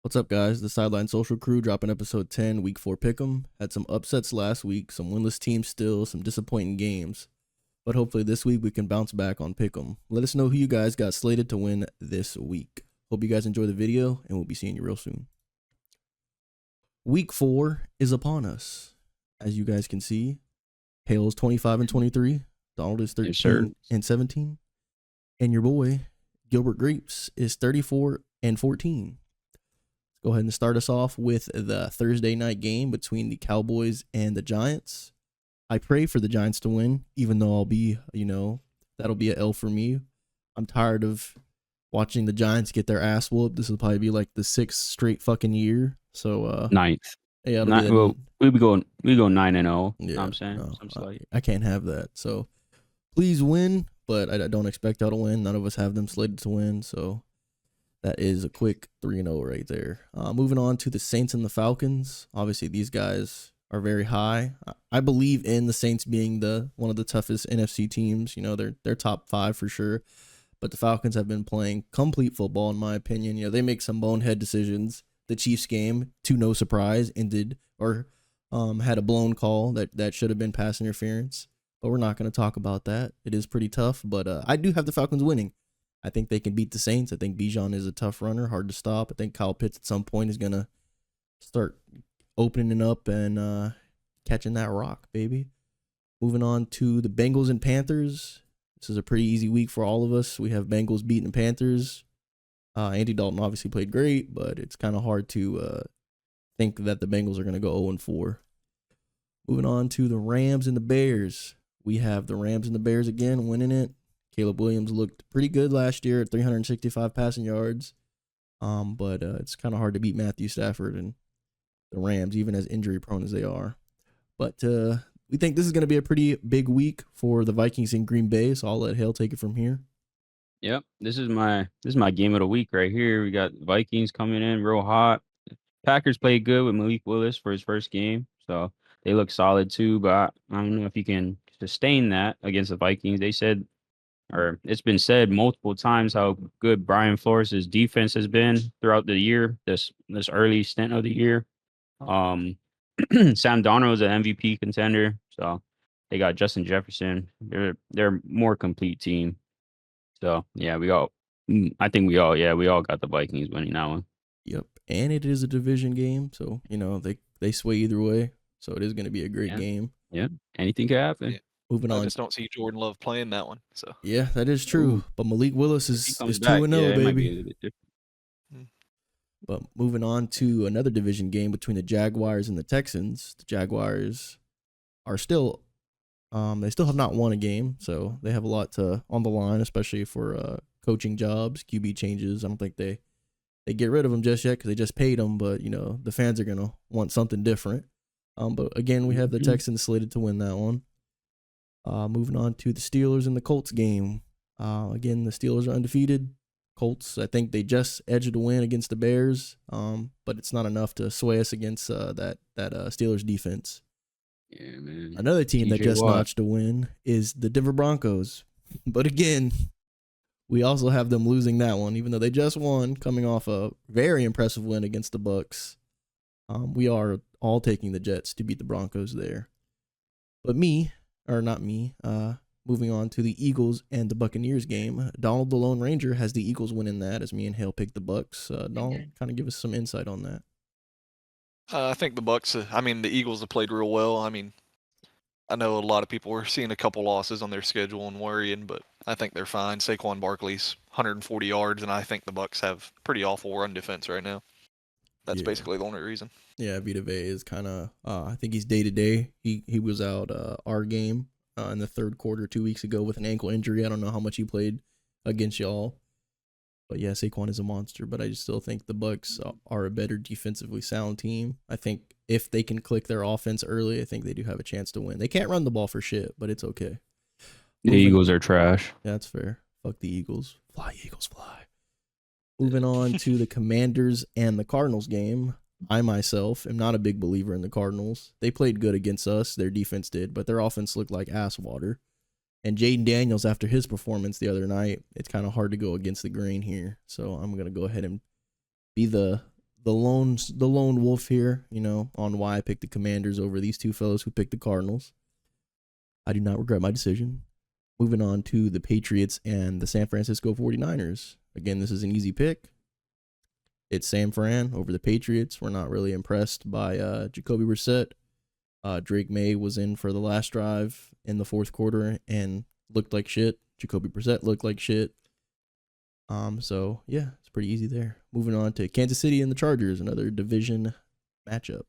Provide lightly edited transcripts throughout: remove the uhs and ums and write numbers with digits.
What's up, guys? The Sideline Social Crew dropping episode 10, week 4 pick'em. Had some upsets last week, some winless teams still, some disappointing games. But hopefully this week we can bounce back on pick'em. Let us know who you guys got slated to win this week. Hope you guys enjoy the video, and we'll be seeing you real soon. Week 4 is upon us. As you guys can see, Hale's 25 and 23, Donald is 13 and 17, and your boy, Gilbert Grapes, is 34 and 14. Go ahead and start us off with the Thursday night game between the Cowboys and the Giants. I pray for the Giants to win, even though I'll be, that'll be an L for me. I'm tired of watching the Giants get their ass whooped. This will probably be like the 6th straight fucking year. So ninth. Yeah, we go 9-0. Yeah, I'm saying I can't have that. So please win, but I don't expect y'all to win. None of us have them slated to win, so that is a quick 3-0 right there. Moving on to the Saints and the Falcons. Obviously, these guys are very high. I believe in the Saints being one of the toughest NFC teams. You know, they're top 5 for sure. But the Falcons have been playing complete football, in my opinion. You know, they make some bonehead decisions. The Chiefs game, to no surprise, ended or had a blown call that should have been pass interference. But we're not going to talk about that. It is pretty tough. But I do have the Falcons winning. I think they can beat the Saints. I think Bijan is a tough runner, hard to stop. I think Kyle Pitts at some point is going to start opening up and catching that rock, baby. Moving on to the Bengals and Panthers. This is a pretty easy week for all of us. We have Bengals beating the Panthers. Andy Dalton obviously played great, but it's kind of hard to think that the Bengals are going to go 0-4. Moving on to the Rams and the Bears. We have the Rams and the Bears again winning it. Caleb Williams looked pretty good last year at 365 passing yards. But it's kind of hard to beat Matthew Stafford and the Rams, even as injury prone as they are. But we think this is going to be a pretty big week for the Vikings in Green Bay, so I'll let Hale take it from here. Yep, this is my game of the week right here. We got Vikings coming in real hot. Packers played good with Malik Willis for his first game, so they look solid too. But I don't know if you can sustain that against the Vikings. It's been said multiple times how good Brian Flores' defense has been throughout the year, this early stint of the year. Sam Darnold is an MVP contender, so they got Justin Jefferson. They're a more complete team. So yeah, we all got the Vikings winning that one. Yep, and it is a division game, so they sway either way. So it is going to be a great game. Yeah, anything can happen. Yeah. Moving on. I just don't see Jordan Love playing that one. So yeah, that is true. But Malik Willis is 2-0, baby. But moving on to another division game between the Jaguars and the Texans. The Jaguars are still, they still have not won a game, so they have a lot on the line, especially for coaching jobs, QB changes. I don't think they get rid of them just yet because they just paid them, but the fans are gonna want something different. But again, we have the Texans slated to win that one. Moving on to the Steelers and the Colts game. Again, the Steelers are undefeated. Colts, I think they just edged a win against the Bears, but it's not enough to sway us against that Steelers defense. Yeah, man. Another team that just notched a win is the Denver Broncos. But again, we also have them losing that one, even though they just won, coming off a very impressive win against the Bucs. We are all taking the Jets to beat the Broncos there. But moving on to the Eagles and the Buccaneers game. Donald the Lone Ranger has the Eagles winning that as me and Hale picked the Bucs. Donald, kind of give us some insight on that. I think the Bucs. The Eagles have played real well. I know a lot of people are seeing a couple losses on their schedule and worrying, but I think they're fine. Saquon Barkley's 140 yards, and I think the Bucs have pretty awful run defense right now. That's basically the only reason. Yeah, Vita Vea is kind of. I think he's day to day. He was out our game in the third quarter 2 weeks ago with an ankle injury. I don't know how much he played against y'all. But yeah, Saquon is a monster, but I just still think the Bucs are a better defensively sound team. I think if they can click their offense early, I think they do have a chance to win. They can't run the ball for shit, but it's okay. The Eagles are trash. Yeah, that's fair. Fuck the Eagles. Fly, Eagles, fly. Moving on to the Commanders and the Cardinals game. I myself am not a big believer in the Cardinals. They played good against us. Their defense did, but their offense looked like ass water. And Jaden Daniels, after his performance the other night, it's kind of hard to go against the grain here. So I'm going to go ahead and be the the lone wolf here, on why I picked the Commanders over these two fellows who picked the Cardinals. I do not regret my decision. Moving on to the Patriots and the San Francisco 49ers. Again, this is an easy pick. It's San Fran over the Patriots. We're not really impressed by Jacoby Brissett. Drake May was in for the last drive in the fourth quarter and looked like shit. Jacoby Brissett looked like shit. So yeah, it's pretty easy there. Moving on to Kansas City and the Chargers, another division matchup.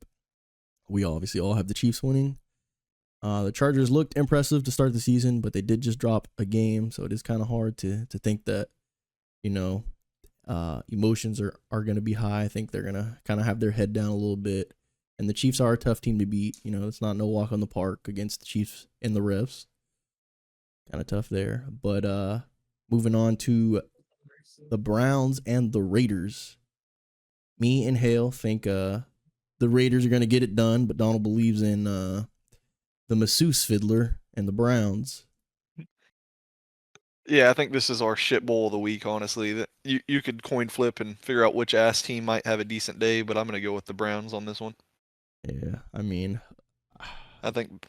We obviously all have the Chiefs winning. The Chargers looked impressive to start the season, but they did just drop a game, so it is kind of hard to think that, emotions are going to be high. I think they're going to kind of have their head down a little bit. And the Chiefs are a tough team to beat. It's not no walk on the park against the Chiefs and the refs. Kind of tough there. But moving on to the Browns and the Raiders. Me and Hale think the Raiders are going to get it done, but Donald believes in the masseuse fiddler and the Browns. Yeah, I think this is our shit bowl of the week, honestly. That you could coin flip and figure out which ass team might have a decent day, but I'm going to go with the Browns on this one. Yeah, I mean, I think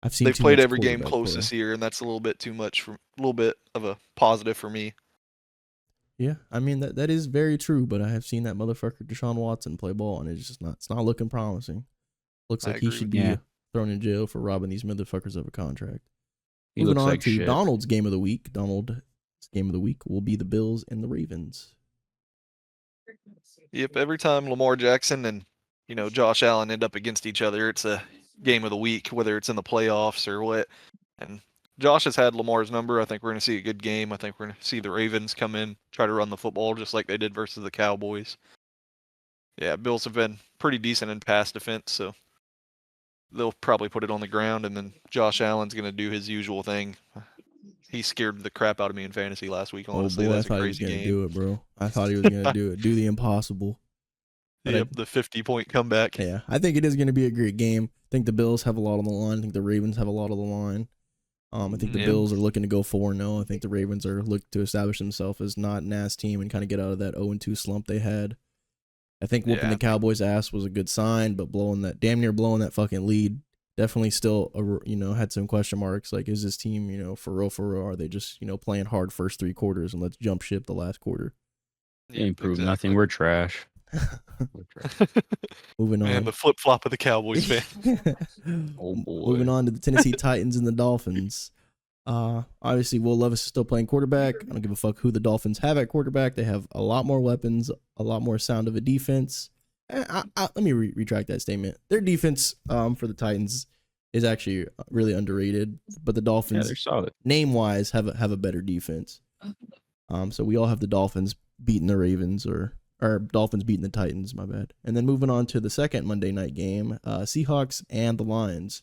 I've seen they've too played much every game quarterback close play. this year, and that's a little bit too much for a little bit of a positive for me. Yeah, I mean that is very true, but I have seen that motherfucker Deshaun Watson play ball, and it's not looking promising. Looks I like he agree. should be thrown in jail for robbing these motherfuckers of a contract. He Moving looks on like to shit. Donald's game of the week. Donald's game of the week will be the Bills and the Ravens. Yep, every time Lamar Jackson and Josh Allen end up against each other, it's a game of the week, whether it's in the playoffs or what. And Josh has had Lamar's number. I think we're going to see a good game. I think we're going to see the Ravens come in, try to run the football just like they did versus the Cowboys. Yeah, Bills have been pretty decent in pass defense, so they'll probably put it on the ground, and then Josh Allen's going to do his usual thing. He scared the crap out of me in fantasy last week. Honestly, Oh boy, I that's a thought he was crazy gonna game. do it, bro. I thought he was gonna do the impossible. But Yep, the 50-point comeback. yeah, I think it is gonna be a great game. I think the Bills have a lot on the line. I think the Ravens have a lot on the line. I think the Bills are looking to go 4-0. I think the Ravens are looking to establish themselves as not an ass team and kind of get out of that 0-2 slump they had. I think whooping the Cowboys' ass was a good sign, but damn near blowing that fucking lead, definitely still, had some question marks. Like, is this team, for real? Are they just, playing hard first 3 quarters and let's jump ship the last quarter? They ain't proved nothing. We're trash. Moving on. Man, the flip flop of the Cowboys fan. Oh boy. Moving on to the Tennessee Titans and the Dolphins. Obviously, Will Levis is still playing quarterback. I don't give a fuck who the Dolphins have at quarterback. They have a lot more weapons, a lot more sound of a defense. Let me retract that statement. Their defense for the Titans is actually really underrated, but the Dolphins, they're solid. Name-wise, have a better defense. So we all have the Dolphins beating the Ravens or Dolphins beating the Titans, my bad. And then moving on to the second Monday night game, Seahawks and the Lions.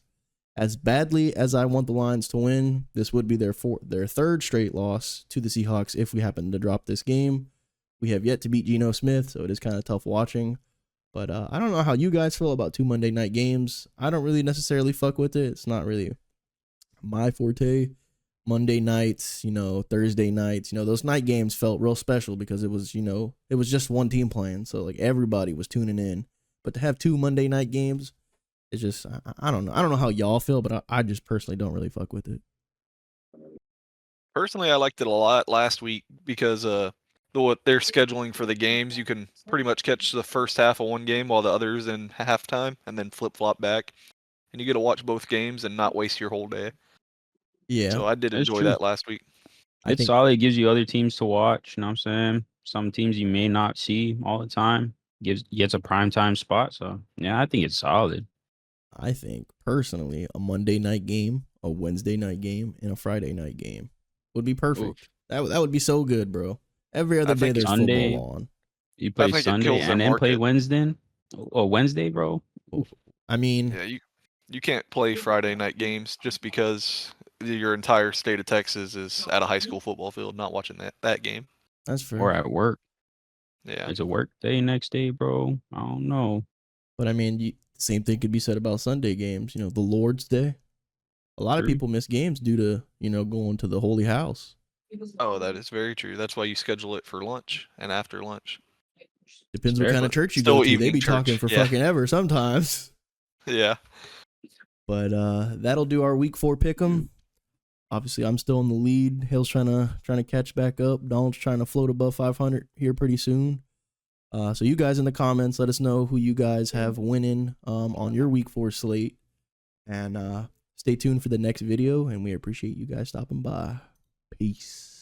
As badly as I want the Lions to win, this would be their third straight loss to the Seahawks if we happen to drop this game. We have yet to beat Geno Smith, so it is kind of tough watching. But I don't know how you guys feel about 2 Monday night games. I don't really necessarily fuck with it. It's not really my forte. Monday nights, Thursday nights, those night games felt real special because it was just one team playing. So like everybody was tuning in. But to have 2 Monday night games, it's just, I don't know. I don't know how y'all feel, but I just personally don't really fuck with it. Personally, I liked it a lot last week because what they're scheduling for the games, you can pretty much catch the first half of one game while the other's in halftime and then flip-flop back. And you get to watch both games and not waste your whole day. Yeah. So I did enjoy that last week. It's solid. It gives you other teams to watch. You know what I'm saying? Some teams you may not see all the time. Gets a primetime spot. So, yeah, I think it's solid. I think, personally, a Monday night game, a Wednesday night game, and a Friday night game would be perfect. That would be so good, bro. Every other day there's Sunday, football on. You play Sunday and then play Wednesday? Oh, Wednesday, bro? I mean... Yeah, you can't play Friday night games just because your entire state of Texas is at a high school football field not watching that game. That's fair. Or at work. Yeah. It's a work day next day, bro. I don't know. But I mean, same thing could be said about Sunday games. The Lord's Day. A lot of people miss games due to, going to the Holy House. Oh, that is very true. That's why you schedule it for lunch and after lunch. Depends what fair. kind of church you Still go to. They evening be church, talking for yeah. fucking ever sometimes. Yeah. But that'll do our week 4 pick'em. Obviously, I'm still in the lead. Hill's trying to catch back up. Donald's trying to float above 500 here pretty soon. So you guys in the comments, let us know who you guys have winning on your week 4 slate. And stay tuned for the next video. And we appreciate you guys stopping by. Peace.